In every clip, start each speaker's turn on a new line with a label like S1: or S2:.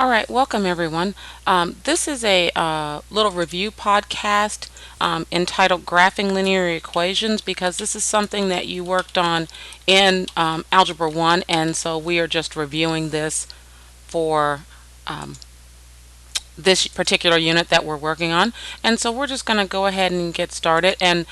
S1: All right, welcome everyone. This is a little review podcast entitled Graphing Linear Equations because this is something that you worked on in Algebra 1, and so we are just reviewing this for um, this particular unit that we're working on. And so we're just going to go ahead and get started. And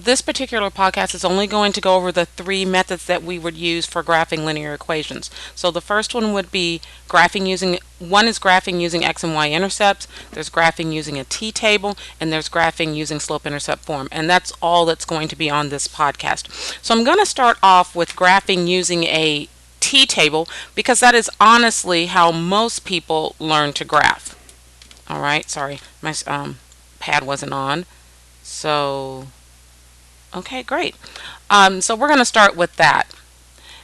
S1: this particular podcast is only going to go over the three methods that we would use for graphing linear equations. So the first one would be one is graphing using x and y intercepts, there's graphing using a t-table, and there's graphing using slope-intercept form. And that's all that's going to be on this podcast. So I'm going to start off with graphing using a t-table because that is honestly how most people learn to graph. All right, sorry, my pad wasn't on. So okay, great. So we're going to start with that.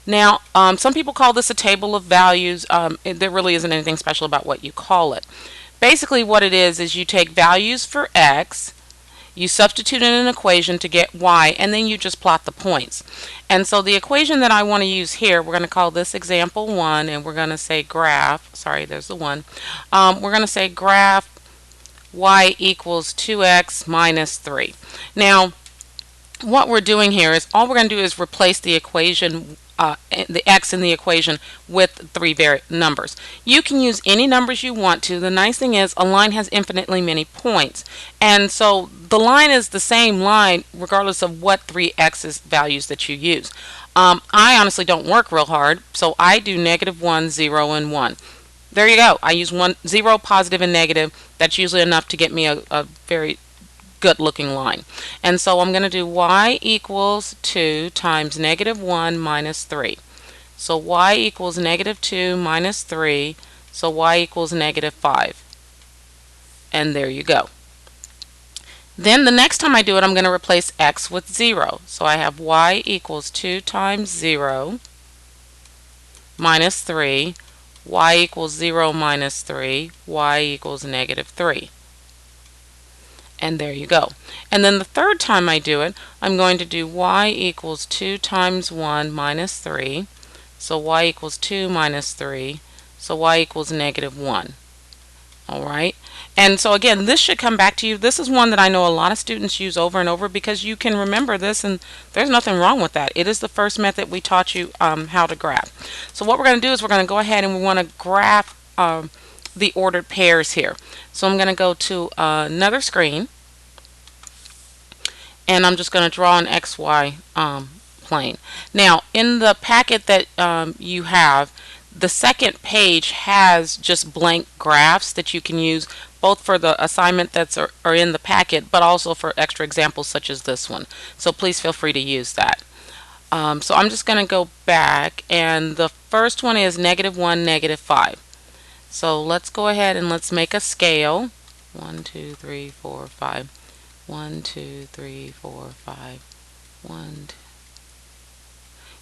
S1: Now, some people call this a table of values. There really isn't anything special about what you call it. Basically, what it is you take values for x, you substitute in an equation to get y, and then you just plot the points. And so the equation that I want to use here, we're going to call this example 1, and we're going to say graph, sorry, there's the 1. We're going to say graph y equals 2x minus 3. Now, what we're doing here is all we're going to do is replace the equation, the x in the equation with three numbers. You can use any numbers you want to. The nice thing is a line has infinitely many points. And so the line is the same line regardless of what three x's values that you use. I honestly don't work real hard, so I do -1, 0, and 1. There you go. I use 0, positive, and negative. That's usually enough to get me a very good looking line. And so I'm going to do y equals 2 times -1 minus 3. So y equals -2 minus 3. So y equals -5. And there you go. Then the next time I do it, I'm going to replace x with 0. So I have y equals 2 times 0 minus 3. Y equals 0 minus 3. Y equals -3. And there you go. And then the third time I do it, I'm going to do y equals 2 times 1 minus 3. So y equals 2 minus 3. So y equals -1. All right. And so again, this should come back to you. This is one that I know a lot of students use over and over because you can remember this, and there's nothing wrong with that. It is the first method we taught you how to graph. So what we're going to do is we're going to go ahead and we want to graph the ordered pairs here. So I'm going to go to another screen, and I'm just going to draw an XY plane. Now, in the packet that you have, the second page has just blank graphs that you can use both for the assignment that's are in the packet, but also for extra examples such as this one. So please feel free to use that. So I'm just going to go back, and the first one is -1, -5. So let's go ahead and let's make a scale. 1, 2, 3, 4, 5. 1, 2, 3, 4, 5. 1, 2.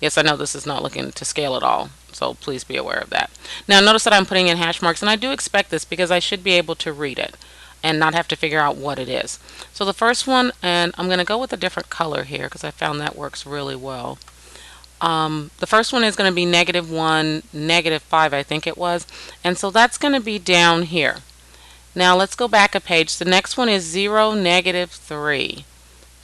S1: Yes, I know this is not looking to scale at all, so please be aware of that. Now notice that I'm putting in hash marks, and I do expect this because I should be able to read it and not have to figure out what it is. So the first one, and I'm going to go with a different color here because I found that works really well. The first one is going to be -1, -5, I think it was, and so that's going to be down here. Now let's go back a page. The next one is 0, -3.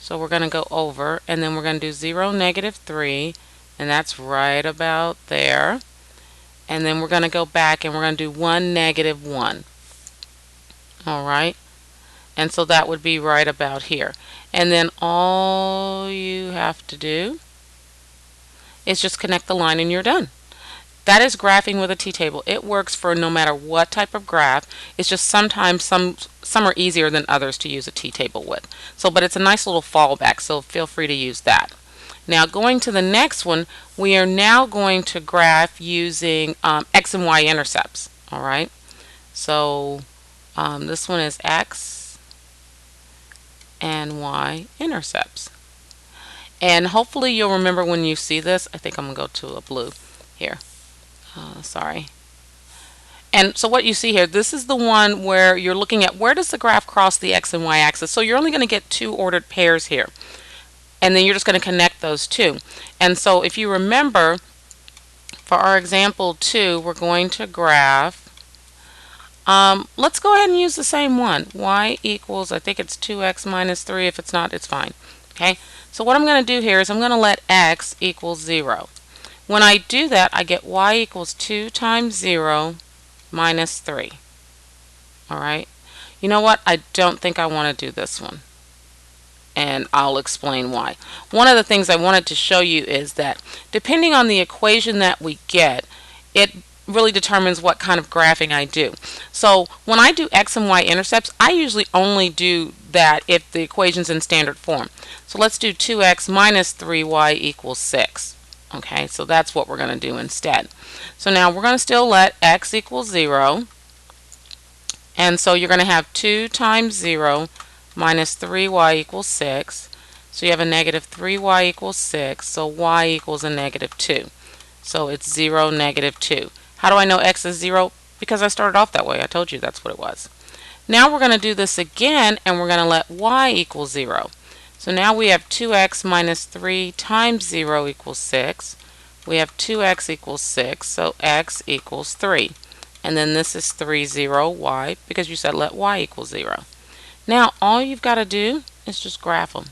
S1: So we're going to go over, and then we're going to do 0, -3, and that's right about there. And then we're going to go back and we're going to do 1, -1. All right. And so that would be right about here. And then all you have to do is just connect the line and you're done. That is graphing with a t-table. It works for no matter what type of graph. It's just sometimes some are easier than others to use a t-table with. So, but it's a nice little fallback, so feel free to use that. Now going to the next one, we are now going to graph using x and y intercepts. All right. So this one is x and y intercepts. And hopefully you'll remember when you see this. I think I'm going to go to a blue here. Sorry. And so what you see here, this is the one where you're looking at where does the graph cross the x and y axis. So you're only going to get two ordered pairs here. And then you're just going to connect those two. And so if you remember, for our example 2, we're going to graph Let's go ahead and use the same one. Y equals, I think it's 2x minus 3. If it's not, it's fine. Okay, so what I'm going to do here is I'm going to let x equal 0. When I do that, I get y equals 2 times 0 minus 3. All right. You know what? I don't think I want to do this one, and I'll explain why. One of the things I wanted to show you is that depending on the equation that we get, it really determines what kind of graphing I do. So when I do x and y intercepts, I usually only do that if the equation's in standard form. So let's do 2x minus 3y equals 6. Okay, so that's what we're going to do instead. So now we're going to still let x equal 0. And so you're going to have 2 times 0 minus 3y equals 6. So you have a negative 3y equals 6. So y equals a negative 2. So it's 0, negative 2. How do I know x is 0? Because I started off that way. I told you that's what it was. Now we're going to do this again, and we're going to let y equal 0. So now we have 2x minus 3 times 0 equals 6. We have 2x equals 6, so x equals 3. And then this is 3, 0, y, because you said let y equal 0. Now all you've got to do is just graph them,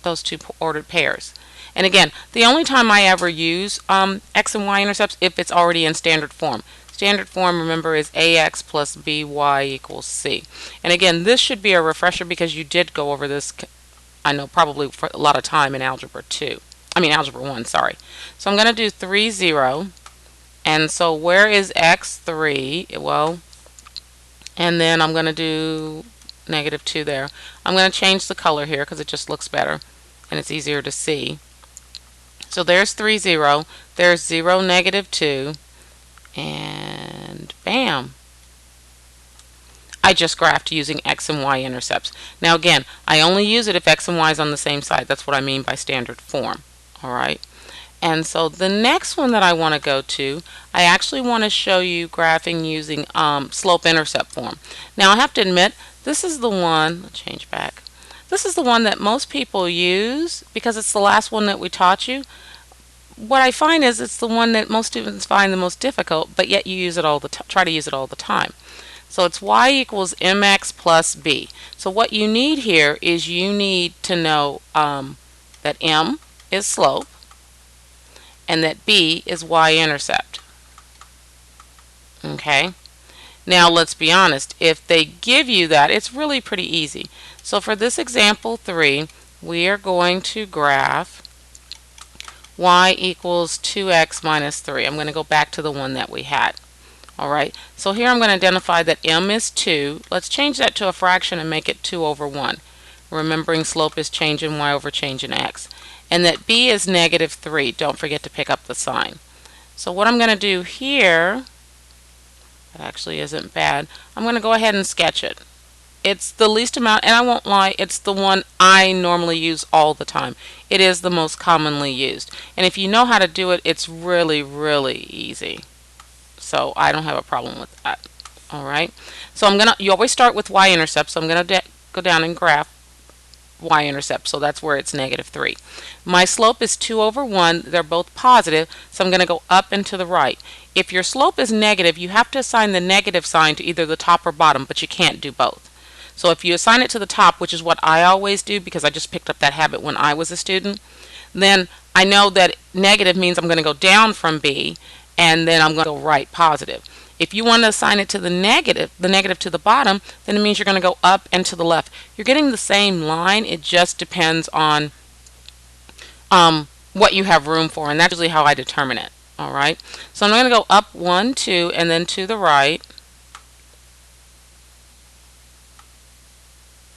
S1: those two ordered pairs. And again, the only time I ever use x and y intercepts if it's already in standard form. Standard form, remember, is ax plus by equals c. And again, this should be a refresher because you did go over this, I know, probably for a lot of time in Algebra 2. I mean, Algebra 1, sorry. So I'm going to do 3, 0. And so where is x? 3? Well, and then I'm going to do negative 2 there. I'm going to change the color here because it just looks better and it's easier to see. So there's 3, 0. There's 0, negative 2. And bam. I just graphed using x and y intercepts. Now again, I only use it if x and y is on the same side. That's what I mean by standard form. Alright. And so the next one that I want to go to, I actually want to show you graphing using slope-intercept form. Now I have to admit, this is the one, let's change back. This is the one that most people use because it's the last one that we taught you. What I find is it's the one that most students find the most difficult, but yet you use it all the try to use it all the time. So it's y equals mx plus b. So what you need here is you need to know that m is slope and that b is y-intercept. Okay? Now let's be honest. If they give you that, it's really pretty easy. So for this example 3, we are going to graph y equals 2x minus 3. I'm going to go back to the one that we had. Alright, so here I'm going to identify that m is 2. Let's change that to a fraction and make it 2 over 1. Remembering slope is change in y over change in x. And that b is negative 3. Don't forget to pick up the sign. So what I'm going to do here, that actually isn't bad, I'm going to go ahead and sketch it. It's the least amount, and I won't lie, it's the one I normally use all the time. It is the most commonly used. And if you know how to do it, it's really, really easy. So I don't have a problem with that. Alright. So you always start with y-intercept, so I'm going to go down and graph y-intercept. So that's where it's negative 3. My slope is 2 over 1. They're both positive, so I'm going to go up and to the right. If your slope is negative, you have to assign the negative sign to either the top or bottom, but you can't do both. So if you assign it to the top, which is what I always do because I just picked up that habit when I was a student, then I know that negative means I'm going to go down from B, and then I'm going to go right positive. If you want to assign it to the negative to the bottom, then it means you're going to go up and to the left. You're getting the same line. It just depends on what you have room for, and that's usually how I determine it. All right. So I'm going to go up 1, 2, and then to the right.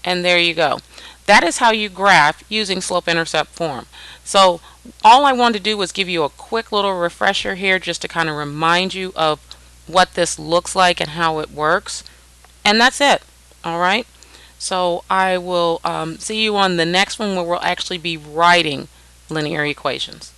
S1: And there you go. That is how you graph using slope-intercept form. So all I wanted to do was give you a quick little refresher here just to kind of remind you of what this looks like and how it works. And that's it. All right. So I will see you on the next one where we'll actually be writing linear equations.